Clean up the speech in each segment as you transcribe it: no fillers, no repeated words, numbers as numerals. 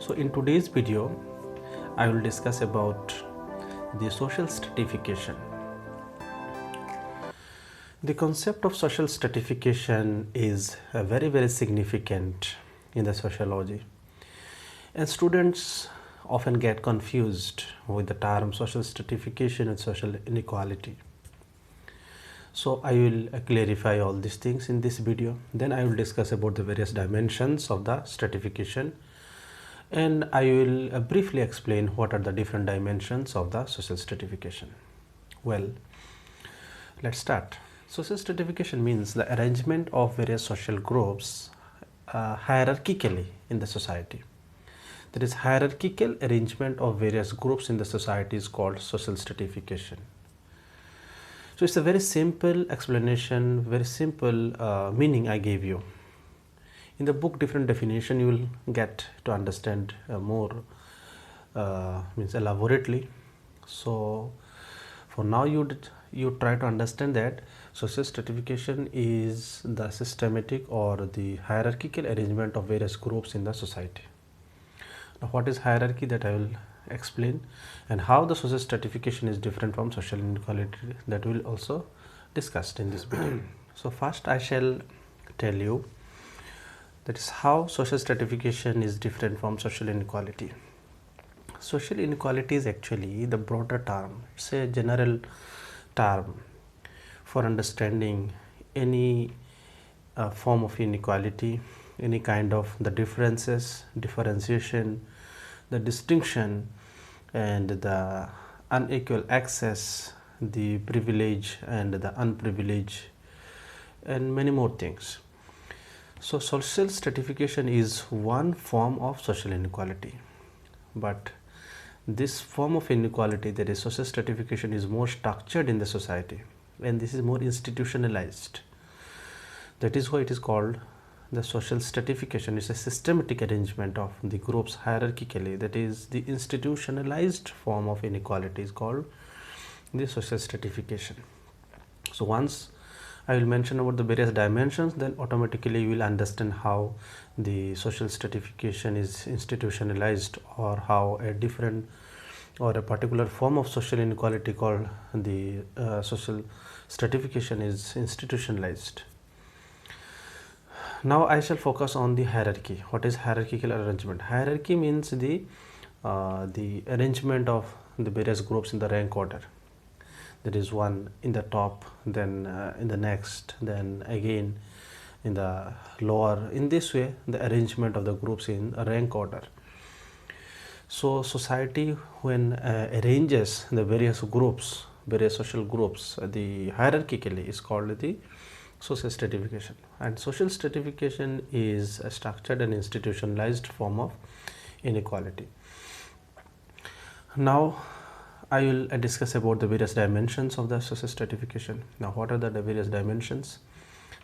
So in today's video, I will discuss about the social stratification. The concept of social stratification is very significant in the sociology, and students often get confused with the term social stratification and social inequality. So I will clarify all these things in this video. Then I will discuss about the various dimensions of the stratification, and I will briefly explain what are the different dimensions of the social stratification. Well, let's start. Social stratification means the arrangement of various social groups hierarchically in the society. That is, hierarchical arrangement of various groups in the society is called social stratification. So it's a very simple explanation, very simple meaning I gave you. In the book, different definition you will get to understand more means elaborately. So for now you try to understand that social stratification is the systematic or the hierarchical arrangement of various groups in the society. Now what is hierarchy, that I will explain, and how the social stratification is different from social inequality, that will also discussed in this video. So first I shall tell you that is how social stratification is different from social inequality. Social inequality is actually the broader term, it's a general term for understanding any form of inequality, any kind of the differentiation, the distinction, and the unequal access, the privilege and the unprivileged, and many more things. So social stratification is one form of social inequality, but this form of inequality, that is social stratification, is more structured in the society, and this is more institutionalized. That is why it is called the social stratification. It's a systematic arrangement of the groups hierarchically. That is, the institutionalized form of inequality is called the social stratification. So once I will mention about the various dimensions, then automatically you will understand how the social stratification is institutionalized, or how a different or a particular form of social inequality called the social stratification is institutionalized. Now I shall focus on the hierarchy. What is hierarchical arrangement? Hierarchy means the arrangement of the various groups in the rank order. There is one in the top, then in the next, then again in the lower. In this way, the arrangement of the groups in a rank order. So society, when arranges the various groups, various social groups, the hierarchically, is called the social stratification. And social stratification is a structured and institutionalized form of inequality. Now I will discuss about the various dimensions of the social stratification. Now what are the various dimensions?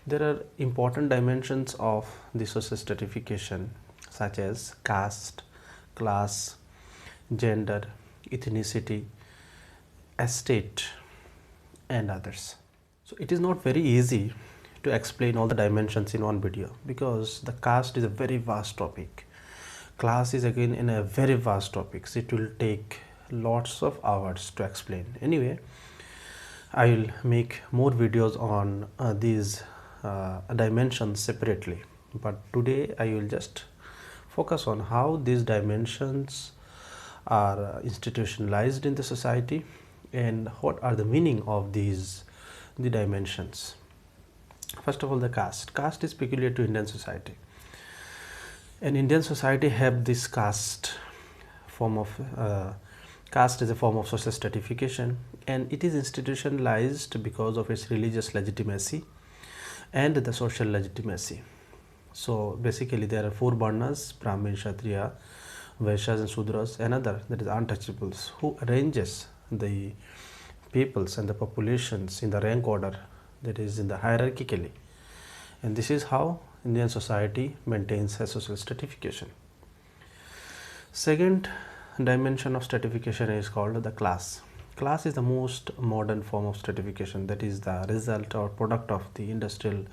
There are important dimensions of the social stratification, such as caste, class, gender, ethnicity, estate, and others. So it is not very easy to explain all the dimensions in one video, because the caste is a very vast topic. Class is again in a very vast topic, so it will take lots of hours to explain. Anyway, I will make more videos on these dimensions separately, but today I will just focus on how these dimensions are institutionalized in the society, and what are the meaning of the dimensions. First of all, the caste. Caste is peculiar to Indian society, and Indian society have this caste form of caste is a form of social stratification, and it is institutionalized because of its religious legitimacy and the social legitimacy. So basically there are four varnas: Brahmin, Kshatriya, Vaishyas, and Sudras, and other, that is untouchables, who arranges the peoples and the populations in the rank order, that is in the hierarchically, and this is how Indian society maintains a social stratification. Second dimension of stratification is called the class. Class is the most modern form of stratification, that is the result or product of the industrial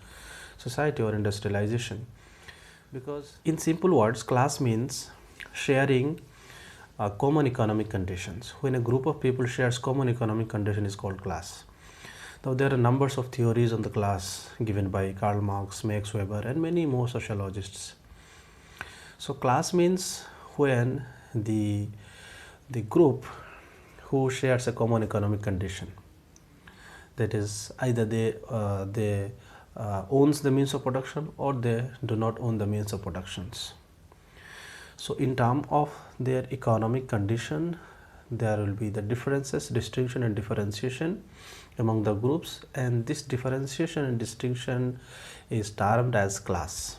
society or industrialization. Because in simple words, class means sharing common economic conditions. When a group of people shares common economic condition is called class. Now there are numbers of theories on the class given by Karl Marx, Max Weber and many more sociologists. So class means when the group who shares a common economic condition, that is either they owns the means of production or they do not own the means of productions. So in terms of their economic condition, there will be the differences, distinction and differentiation among the groups, and this differentiation and distinction is termed as class.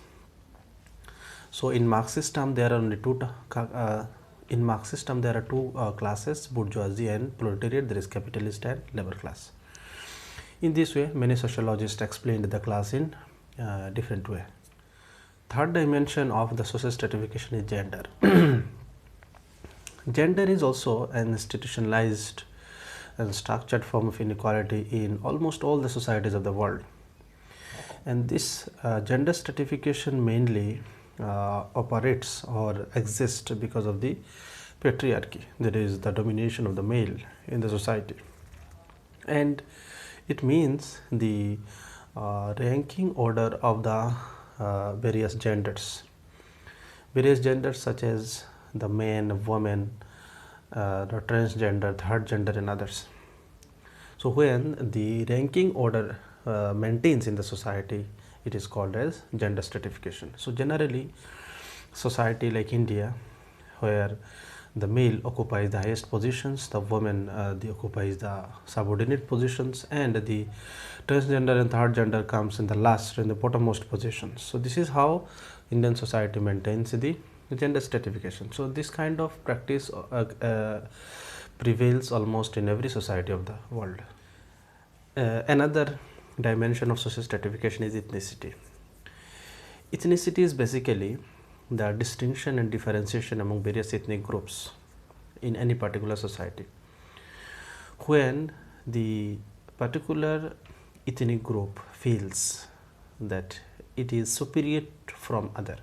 So in Marxist term there are only two classes, bourgeoisie and proletariat. There is capitalist and labor class. In this way, many sociologists explained the class in different way. Third dimension of the social stratification is gender. Gender is also an institutionalized and structured form of inequality in almost all the societies of the world. And this gender stratification mainly operates or exists because of the patriarchy, that is the domination of the male in the society. And it means the ranking order of the various genders such as the man, woman, the transgender, third gender and others. So when the ranking order maintains in the society, it is called as gender stratification. So generally society like India, where the male occupies the highest positions, the woman occupies the subordinate positions, and the transgender and third gender comes in the last, in the bottommost positions. So this is how Indian society maintains the gender stratification. So this kind of practice prevails almost in every society of the world. Another dimension of social stratification is ethnicity. Ethnicity is basically the distinction and differentiation among various ethnic groups in any particular society. When the particular ethnic group feels that it is superior from other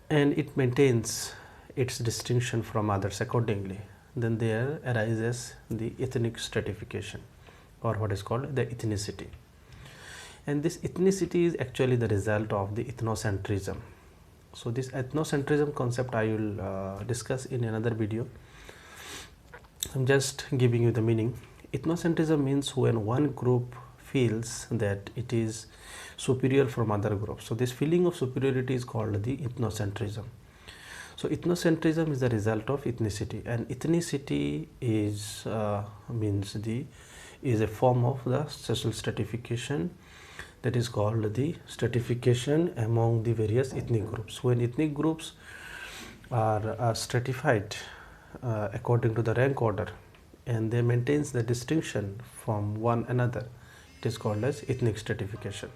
and it maintains its distinction from others accordingly, then there arises the ethnic stratification, or what is called the ethnicity. And this ethnicity is actually the result of the ethnocentrism. So this ethnocentrism concept I will discuss in another video. I'm just giving you the meaning. Ethnocentrism means when one group feels that it is superior from other groups. So this feeling of superiority is called the ethnocentrism. So ethnocentrism is the result of ethnicity, and ethnicity is is a form of the social stratification, that is called the stratification among the various ethnic groups. When ethnic groups are stratified according to the rank order and they maintains the distinction from one another, it is called as ethnic stratification.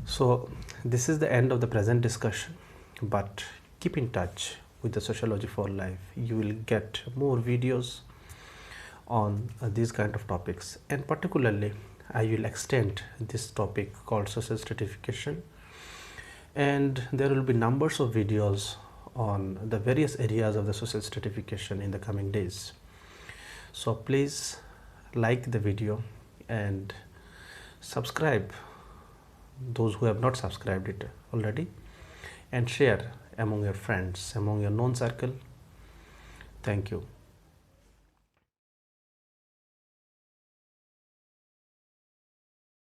So this is the end of the present discussion, but keep in touch with the Sociology for Life. You will get more videos on these kind of topics, and particularly I will extend this topic called social stratification, and there will be numbers of videos on the various areas of the social stratification in the coming days. So please like the video and subscribe, those who have not subscribed it already, and share among your friends, among your known circle. Thank you.